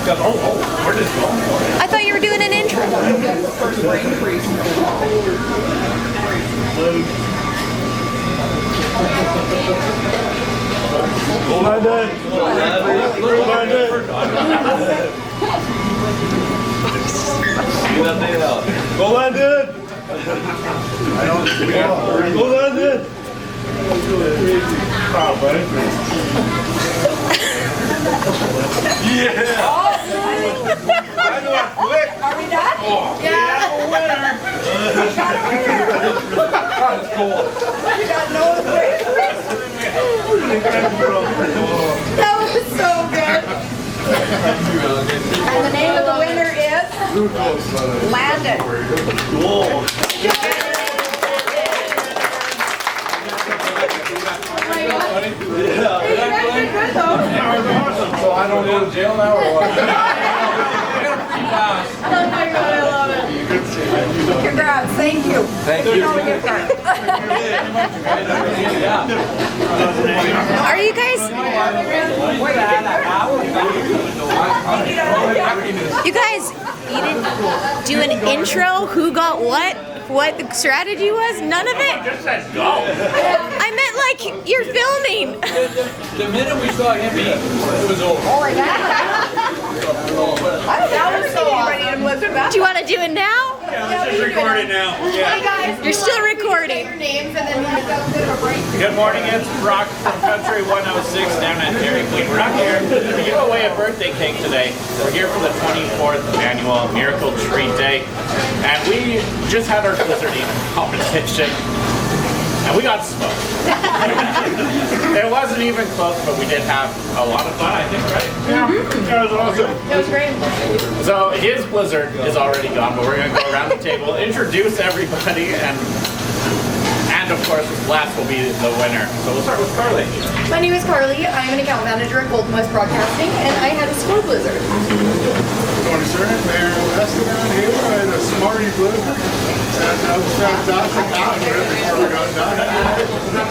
Where did it go? I thought you were doing an intro. First rain freeze. Go London! Go London! Go London! Go London! Oh, buddy. Yeah! Quick! Are we done? Oh, yeah, winner! That's cool. You got no way. That was so good. And the name of the winner is Landon. Cool. So I don't go to jail now or what? I love it. Congrats, thank you. Thank you. Are you guys? You guys, you didn't do an intro? Who got what? What the strategy was? None of it? Just says go. I meant like you're filming. The minute we saw him eat, it was over. Oh, my God. That was so awesome. Do you want to do it now? This is recorded now. Hey, guys. You're still recording. Your names and then we'll have a bit of a break. Good morning, it's Brock from Country 106 down at Dairy Queen. We're not here to give away a birthday cake today. We're here for the 24th annual Miracle Treat Day. And we just had our blizzard eating competition. And we got smoked. It wasn't even close, but we did have a lot of fun, I think, right? Yeah. That was awesome. That was great. So his blizzard is already gone, but we're going to go around the table, introduce everybody, and of course, last will be the winner. So we'll start with Karli. My name is Karli. I'm an account manager at Golden West Broadcasting, and I had a snow blizzard. Tony Sernick, Mayor of Estevan here. I had a Smarty Blizzard, and that was fantastic. Before we got done.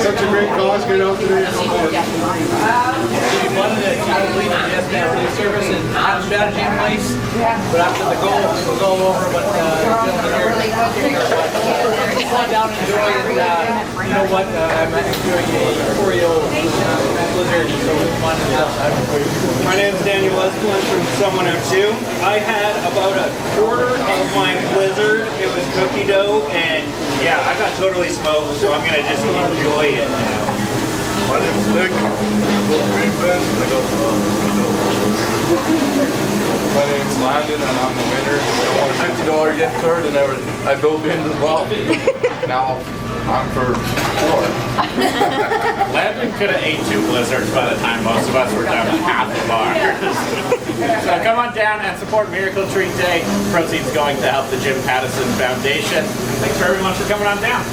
Such a great cause. Get out today and support. We wanted to kind of lead the SBA service and have strategy in place. But after the goal, we'll go over what gentlemen here. Sit down and enjoy it. You know what? I'm enjoying a Oreo blizzard, so it's fun. My name's Daniel Estevan from Someone Out 2. I had about a quarter of my blizzard. It was cookie dough, and yeah, I got totally smoked, so I'm gonna just enjoy it now. My name's Nick. My name's Landon and I'm the winner. I won a $50 gift card and I built in as well. Now I'm for 4. Landon could have ate 2 blizzards by the time most of us were down to half a bar. So come on down and support Miracle Treat Day. Proceeds going to help the Jim Pattison Foundation. Thanks for everyone for coming on down.